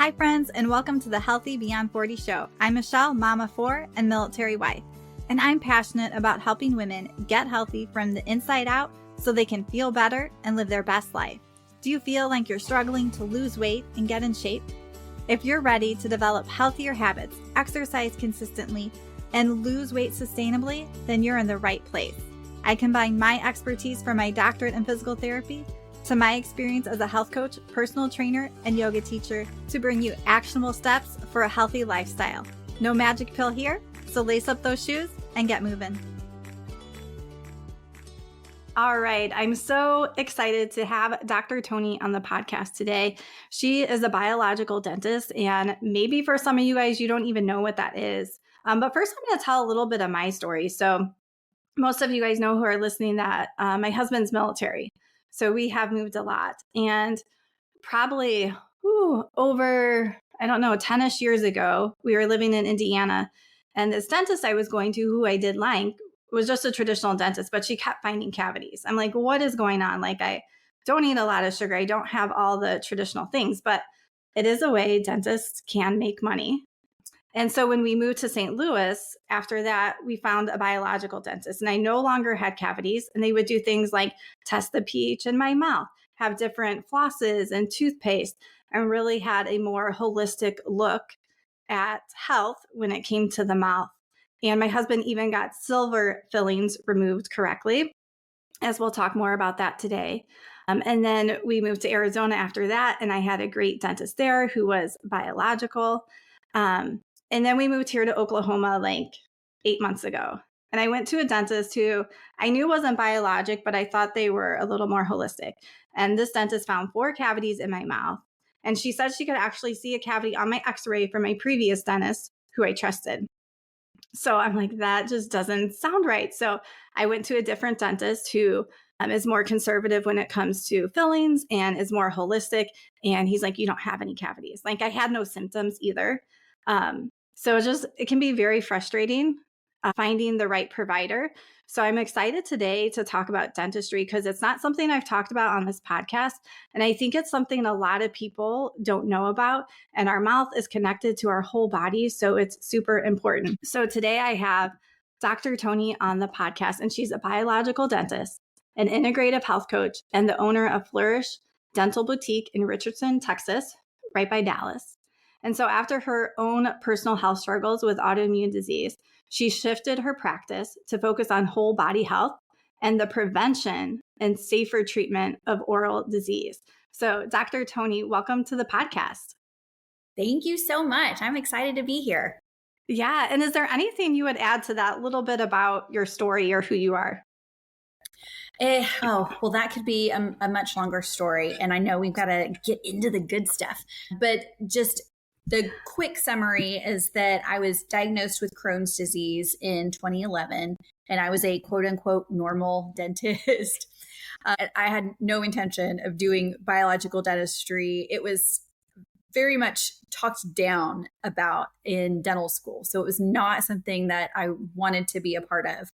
Hi friends, and welcome to the Healthy Beyond 40 show. I'm Michelle, mama 4 and military wife, and I'm passionate about helping women get healthy from the inside out so they can feel better and live their best life. Do you feel like you're struggling to lose weight and get in shape? If you're ready to develop healthier habits, exercise consistently, and lose weight sustainably, then you're in the right place. I combine my expertise from my doctorate in physical therapy to my experience as a health coach, personal trainer, and yoga teacher to bring you actionable steps for a healthy lifestyle. No magic pill here, so lace up those shoes and get moving. All right, I'm so excited to have Dr. Tony on the podcast today. She is a biological dentist, and maybe for some of you guys, you don't even know what that is. But first, I'm going to tell a little bit of my story. So most of you guys know who are listening that my husband's military. So we have moved a lot, and probably over, 10-ish years ago, we were living in Indiana, and this dentist I was going to, who I did like, was just a traditional dentist, but she kept finding cavities. I'm like, what is going on? Like, I don't eat a lot of sugar. I don't have all the traditional things, but it is a way dentists can make money. And so when we moved to St. Louis, after that, we found a biological dentist, and I no longer had cavities, and they would do things like test the pH in my mouth, have different flosses and toothpaste, and really had a more holistic look at health when it came to the mouth. And my husband even got silver fillings removed correctly, as we'll talk more about that today. And then we moved to Arizona after that, and I had a great dentist there who was biological. And then we moved here to Oklahoma like 8 months ago. And I went to a dentist who I knew wasn't biologic, but I thought they were a little more holistic. And this dentist found 4 cavities in my mouth. And she said she could actually see a cavity on my x-ray from my previous dentist who I trusted. So I'm like, that just doesn't sound right. So I went to a different dentist who is more conservative when it comes to fillings and is more holistic. And he's like, you don't have any cavities. Like, I had no symptoms either. So it can be very frustrating finding the right provider. So I'm excited today to talk about dentistry because it's not something I've talked about on this podcast. And I think it's something a lot of people don't know about. And our mouth is connected to our whole body. So it's super important. So today I have Dr. Tony on the podcast, and she's a biological dentist, an integrative health coach, and the owner of Flourish Dental Boutique in Richardson, Texas, right by Dallas. And so after her own personal health struggles with autoimmune disease, she shifted her practice to focus on whole body health and the prevention and safer treatment of oral disease. So Dr. Tony, welcome to the podcast. Thank you so much. I'm excited to be here. Yeah. And is there anything you would add to that little bit about your story or who you are? Well, that could be a much longer story. And I know we've got to get into the good stuff. But just the quick summary is that I was diagnosed with Crohn's disease in 2011, and I was a quote unquote normal dentist. I had no intention of doing biological dentistry. It was very much talked down about in dental school. So it was not something that I wanted to be a part of.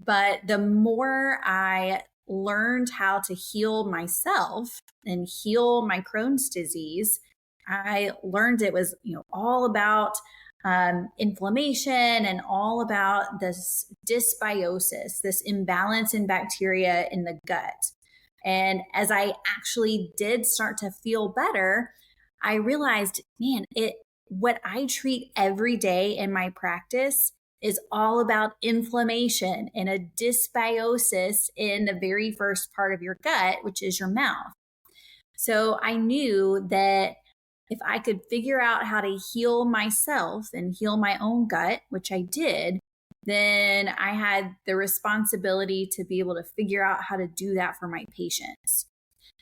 But the more I learned how to heal myself and heal my Crohn's disease, I learned it was, all about inflammation and all about this dysbiosis, this imbalance in bacteria in the gut. And as I actually did start to feel better, I realized, what I treat every day in my practice is all about inflammation and a dysbiosis in the very first part of your gut, which is your mouth. So I knew that if I could figure out how to heal myself and heal my own gut, which I did, then I had the responsibility to be able to figure out how to do that for my patients.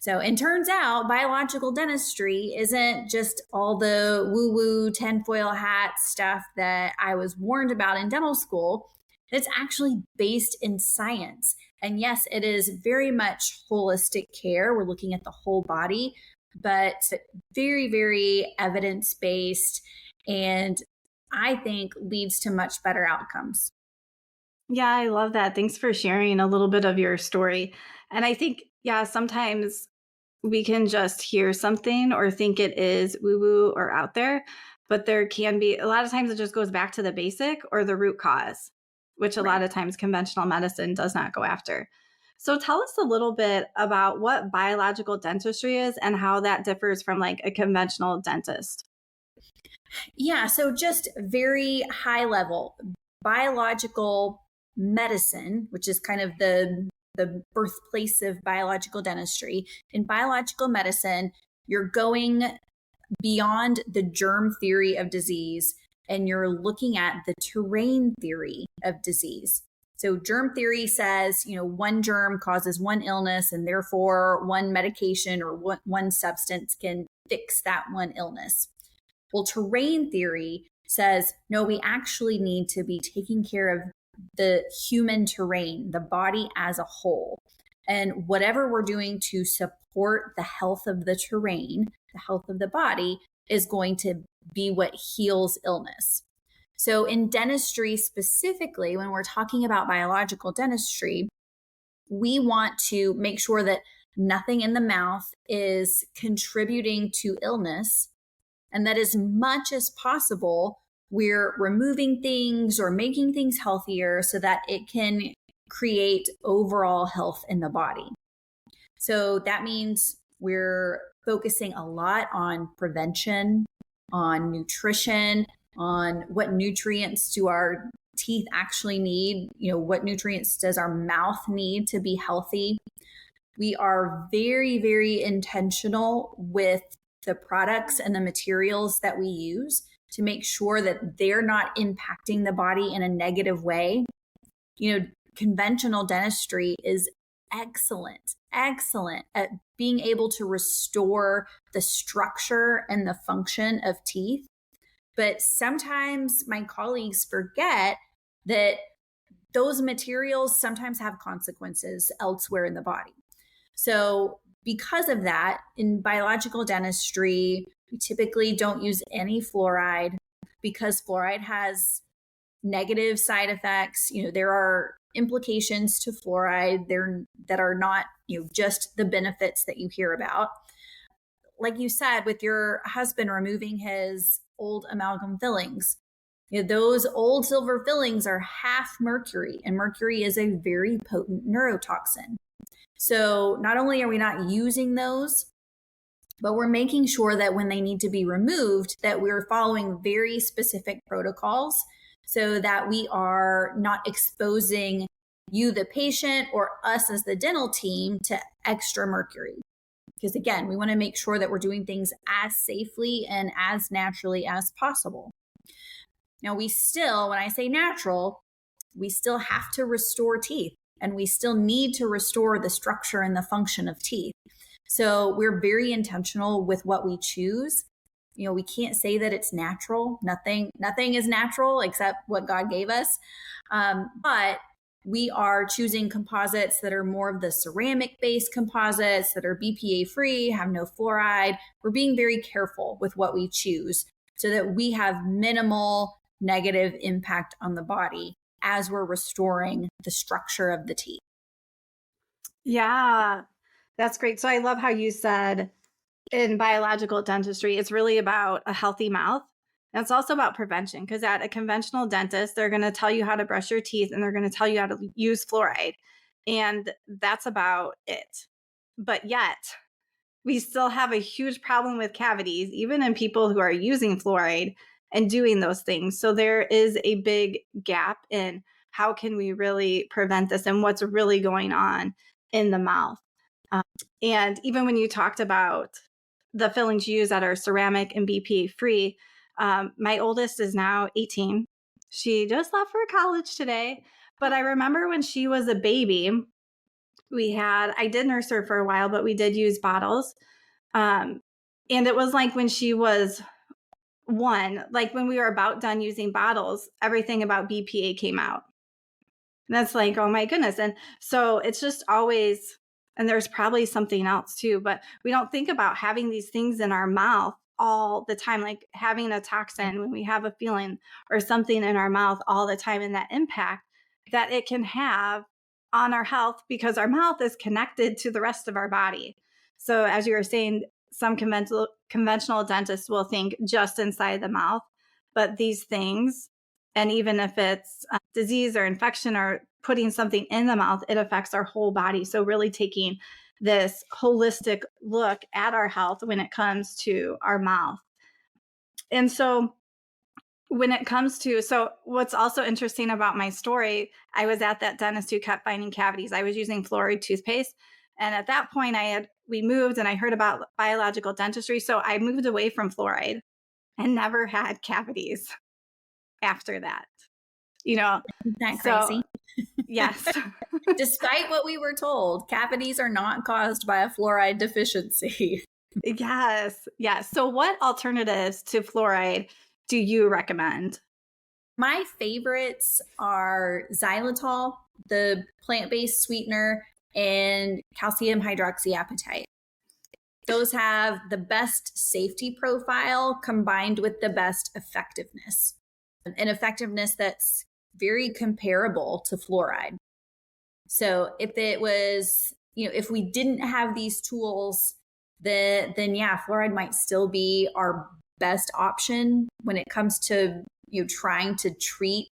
So it turns out biological dentistry isn't just all the woo-woo tinfoil hat stuff that I was warned about in dental school. It's actually based in science. And yes, it is very much holistic care. We're looking at the whole body, but very, very evidence-based, and I think leads to much better outcomes. Yeah, I love that. Thanks for sharing a little bit of your story. And I think, sometimes we can just hear something or think it is woo woo or out there, but there can be a lot of times it just goes back to the basic or the root cause, which a lot Right. of times conventional medicine does not go after. So tell us a little bit about what biological dentistry is and how that differs from like a conventional dentist. Yeah, so just very high level biological medicine, which is kind of the birthplace of biological dentistry. In biological medicine, you're going beyond the germ theory of disease and you're looking at the terrain theory of disease. So germ theory says, one germ causes one illness and therefore one medication or one substance can fix that one illness. Well, terrain theory says, no, we actually need to be taking care of the human terrain, the body as a whole. And whatever we're doing to support the health of the terrain, the health of the body, is going to be what heals illness. So, in dentistry specifically, when we're talking about biological dentistry, we want to make sure that nothing in the mouth is contributing to illness, and that as much as possible, we're removing things or making things healthier so that it can create overall health in the body. So that means we're focusing a lot on prevention, on nutrition, on what nutrients do our teeth actually need, what nutrients does our mouth need to be healthy. We are very, very intentional with the products and the materials that we use to make sure that they're not impacting the body in a negative way. Conventional dentistry is excellent at being able to restore the structure and the function of teeth. But sometimes my colleagues forget that those materials sometimes have consequences elsewhere in the body. So because of that, in biological dentistry, we typically don't use any fluoride because fluoride has negative side effects. There are implications to fluoride there that are not, just the benefits that you hear about. Like you said, with your husband removing his old amalgam fillings, those old silver fillings are half mercury, and mercury is a very potent neurotoxin. So not only are we not using those, but we're making sure that when they need to be removed, that we're following very specific protocols so that we are not exposing you, the patient, or us as the dental team to extra mercury. Because again, we want to make sure that we're doing things as safely and as naturally as possible. Now, we still, when I say natural, we still have to restore teeth and we still need to restore the structure and the function of teeth. So we're very intentional with what we choose. We can't say that it's natural. Nothing is natural except what God gave us. But we are choosing composites that are more of the ceramic-based composites that are BPA-free, have no fluoride. We're being very careful with what we choose so that we have minimal negative impact on the body as we're restoring the structure of the teeth. Yeah, that's great. So I love how you said in biological dentistry, it's really about a healthy mouth. And it's also about prevention because at a conventional dentist, they're going to tell you how to brush your teeth and they're going to tell you how to use fluoride. And that's about it. But yet, we still have a huge problem with cavities, even in people who are using fluoride and doing those things. So there is a big gap in how can we really prevent this and what's really going on in the mouth. And even when you talked about the fillings you use that are ceramic and BPA free, my oldest is now 18. She just left for college today. But I remember when she was a baby, I did nurse her for a while, but we did use bottles. And it was like when she was one, like when we were about done using bottles, everything about BPA came out. And that's like, oh my goodness. And so it's just always, and there's probably something else too, but we don't think about having these things in our mouth all the time, like having a toxin when we have a feeling or something in our mouth all the time, and that impact that it can have on our health because our mouth is connected to the rest of our body. So as you were saying, some conventional dentists will think just inside the mouth, but these things, and even if it's disease or infection or putting something in the mouth, it affects our whole body. So really taking this holistic look at our health when it comes to our mouth. And so when it comes to, so what's also interesting about my story, I was at that dentist who kept finding cavities. I was using fluoride toothpaste. And at that point we moved and I heard about biological dentistry. So I moved away from fluoride and never had cavities after that, you know? Isn't that So crazy? yes. Despite what we were told, cavities are not caused by a fluoride deficiency. Yes. Yes. So what alternatives to fluoride do you recommend? My favorites are xylitol, the plant-based sweetener, and calcium hydroxyapatite. Those have the best safety profile combined with the best effectiveness, an effectiveness that's very comparable to fluoride. So if it was, if we didn't have these tools, then yeah, fluoride might still be our best option when it comes to trying to treat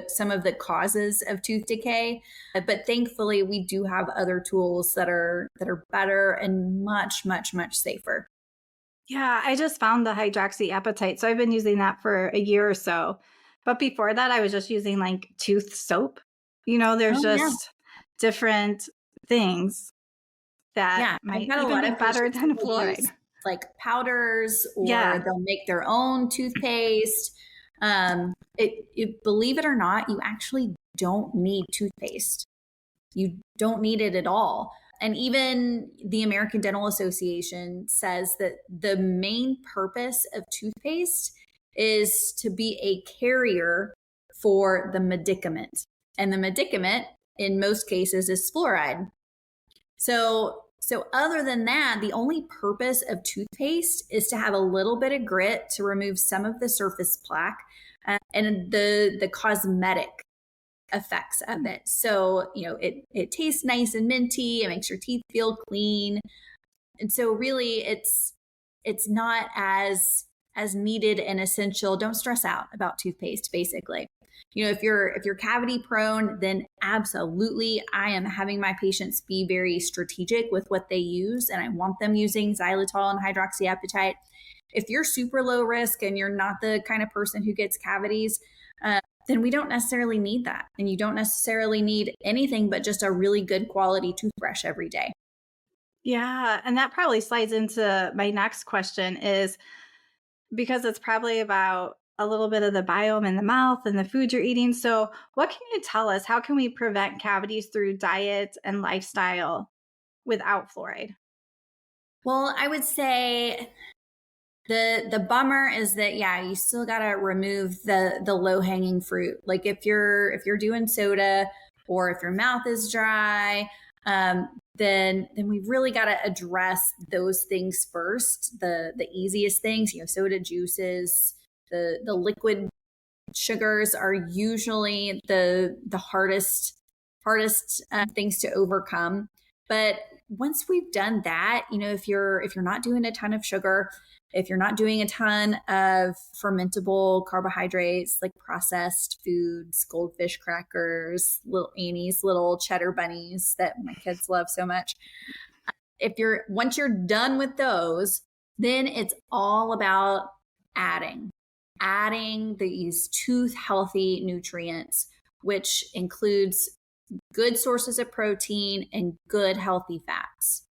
some of the causes of tooth decay. But thankfully, we do have other tools that are better and much, much, much safer. Yeah, I just found the hydroxyapatite. So I've been using that for a year or so. But before that, I was just using like tooth soap. There's Oh yeah, just different things that yeah. I've might got a even lot be of better patients than who will fluoride. use like powders, or Yeah. they'll make their own toothpaste. Believe it or not, you actually don't need toothpaste. You don't need it at all. And even the American Dental Association says that the main purpose of toothpaste is to be a carrier for the medicament. And the medicament, in most cases, is fluoride. So other than that, the only purpose of toothpaste is to have a little bit of grit to remove some of the surface plaque, and the cosmetic effects of it. So, it tastes nice and minty, it makes your teeth feel clean. And so really it's not as needed and essential. Don't stress out about toothpaste, basically. If you're cavity prone, then absolutely I am having my patients be very strategic with what they use, and I want them using xylitol and hydroxyapatite. If you're super low risk and you're not the kind of person who gets cavities, then we don't necessarily need that. And you don't necessarily need anything but just a really good quality toothbrush every day. Yeah. And that probably slides into my next question is because it's probably about a little bit of the biome in the mouth and the food you're eating. So, what can you tell us? How can we prevent cavities through diet and lifestyle without fluoride? Well, I would say the bummer is that, yeah, you still got to remove the low hanging fruit. Like if you're doing soda, or if your mouth is dry, then we've really got to address those things first. The easiest things, soda, juices, the liquid sugars are usually the hardest things to overcome. But once we've done that, if you're not doing a ton of sugar, if you're not doing a ton of fermentable carbohydrates like processed foods, goldfish crackers, little Annie's little cheddar bunnies that my kids love so much, once you're done with those, then it's all about adding these tooth healthy nutrients, which includes good sources of protein and good healthy fats.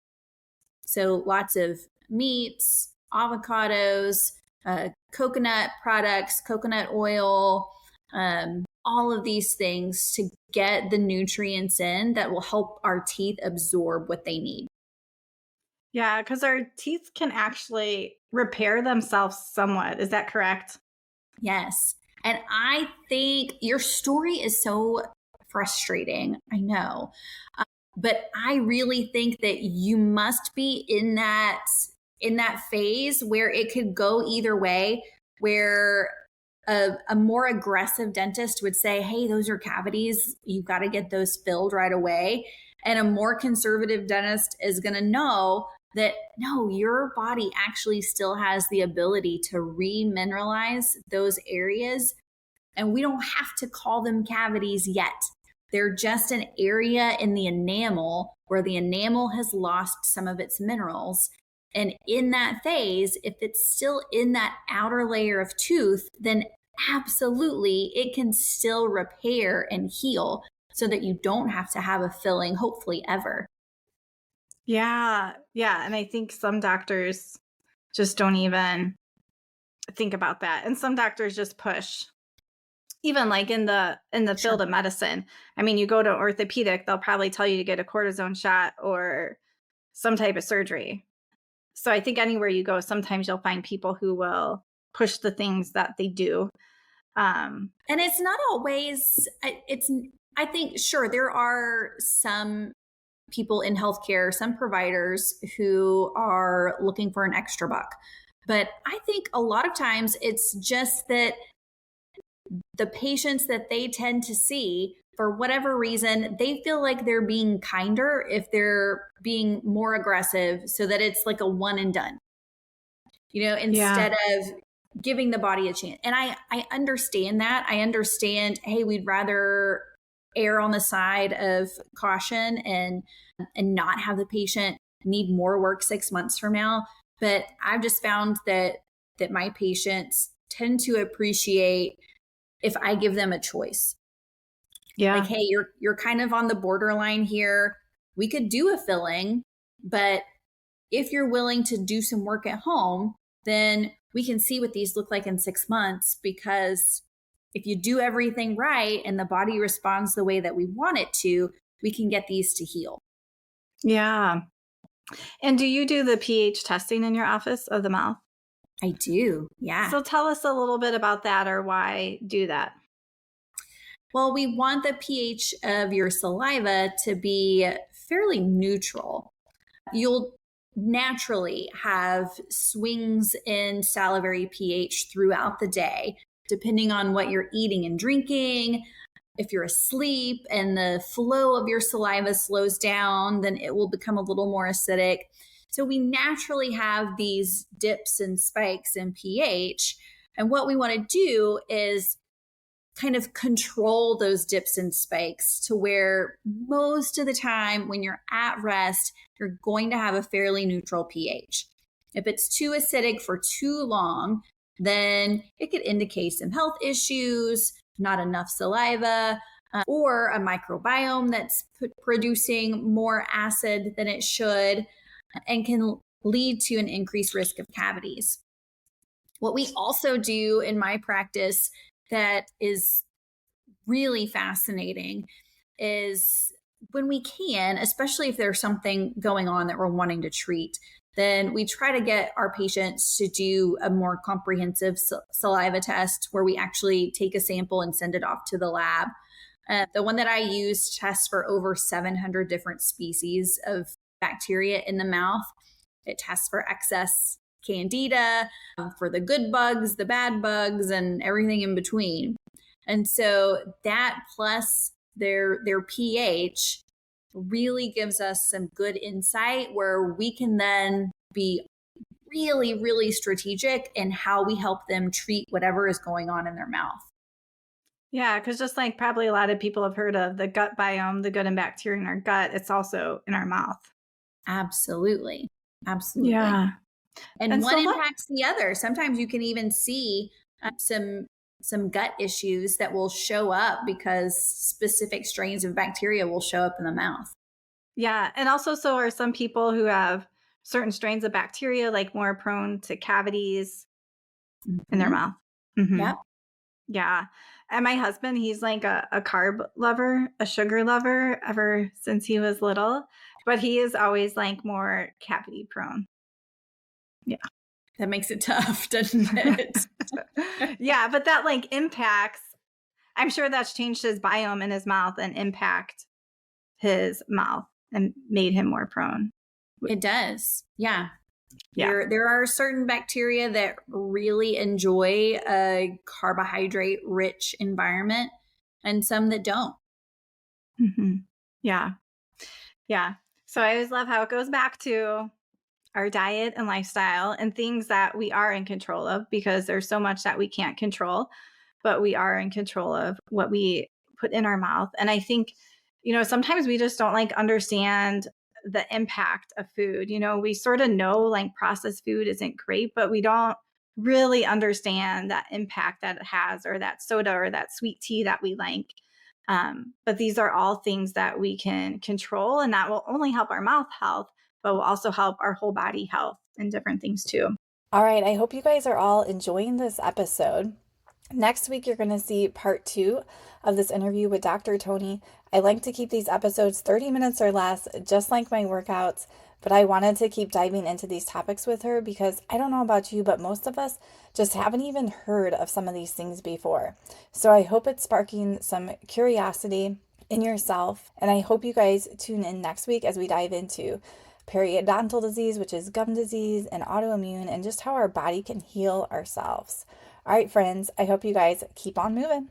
So lots of meats, avocados, coconut products, coconut oil, all of these things to get the nutrients in that will help our teeth absorb what they need. Yeah, because our teeth can actually repair themselves somewhat. Is that correct? Yes. And I think your story is so frustrating. I know. But I really think that you must be in that phase where it could go either way, where a more aggressive dentist would say, hey, those are cavities, you've got to get those filled right away. And a more conservative dentist is going to know that no, your body actually still has the ability to remineralize those areas. And we don't have to call them cavities yet. They're just an area in the enamel where the enamel has lost some of its minerals. And in that phase, if it's still in that outer layer of tooth, then absolutely it can still repair and heal so that you don't have to have a filling, hopefully ever. Yeah. Yeah. And I think some doctors just don't even think about that. And some doctors just push. Even like in the Sure. field of medicine. I mean, you go to orthopedic, they'll probably tell you to get a cortisone shot or some type of surgery. So I think anywhere you go, sometimes you'll find people who will push the things that they do. And it's not always, I think, sure, there are some people in healthcare, some providers who are looking for an extra buck. But I think a lot of times it's just that the patients that they tend to see, for whatever reason, they feel like they're being kinder if they're being more aggressive so that it's like a one and done, Yeah. instead of giving the body a chance. And I understand that. I understand, hey, we'd rather err on the side of caution and not have the patient need more work 6 months from now. But I've just found that my patients tend to appreciate if I give them a choice. Like, Yeah. hey, you're kind of on the borderline here. We could do a filling, but if you're willing to do some work at home, then we can see what these look like in 6 months. Because if you do everything right and the body responds the way that we want it to, we can get these to heal. Yeah. And do you do the pH testing in your office of the mouth? I do. Yeah. So tell us a little bit about that or why do that. Well, we want the pH of your saliva to be fairly neutral. You'll naturally have swings in salivary pH throughout the day, depending on what you're eating and drinking. If you're asleep and the flow of your saliva slows down, then it will become a little more acidic. So we naturally have these dips and spikes in pH. And what we want to do is kind of control those dips and spikes to where most of the time when you're at rest, you're going to have a fairly neutral pH. If it's too acidic for too long, then it could indicate some health issues, not enough saliva, or a microbiome that's producing more acid than it should, and can lead to an increased risk of cavities. What we also do in my practice that is really fascinating is when we can, especially if there's something going on that we're wanting to treat, then we try to get our patients to do a more comprehensive saliva test where we actually take a sample and send it off to the lab. The one that I use tests for over 700 different species of bacteria in the mouth. It tests for excess candida, for the good bugs, the bad bugs, and everything in between. And so that plus their pH really gives us some good insight where we can then be really, really strategic in how we help them treat whatever is going on in their mouth. Yeah, because just like probably a lot of people have heard of the gut biome, the good and bacteria in our gut, it's also in our mouth. Absolutely. Absolutely. Yeah. And And one so what impacts the other. Sometimes you can even see some gut issues that will show up because specific strains of bacteria will show up in the mouth. yeah, and also so are some people who have certain strains of bacteria like more prone to cavities in their Mm-hmm. mouth. Mhm. Yep. Yeah. And my husband, he's like a carb lover, a sugar lover ever since he was little, but he is always like more cavity prone. Yeah. That makes it tough, doesn't it? Yeah, but that like impacts, I'm sure that's changed his biome in his mouth and impact his mouth and made him more prone. It does. Yeah. Yeah. There are certain bacteria that really enjoy a carbohydrate rich environment and some that don't. Mhm. Yeah. Yeah. So I always love how it goes back to our diet and lifestyle and things that we are in control of, because there's so much that we can't control, but we are in control of what we put in our mouth. And I think, sometimes we just don't like understand the impact of food. We sort of know like processed food isn't great, but we don't really understand that impact that it has, or that soda or that sweet tea that we like. But these are all things that we can control, and that will only help our mouth health, but will also help our whole body health and different things too. All right, I hope you guys are all enjoying this episode. Next week, you're going to see part 2 of this interview with Dr. Tony. I like to keep these episodes 30 minutes or less, just like my workouts, but I wanted to keep diving into these topics with her because I don't know about you, but most of us just haven't even heard of some of these things before. So I hope it's sparking some curiosity in yourself, and I hope you guys tune in next week as we dive into periodontal disease, which is gum disease, and autoimmune, and just how our body can heal ourselves. All right, friends, I hope you guys keep on moving.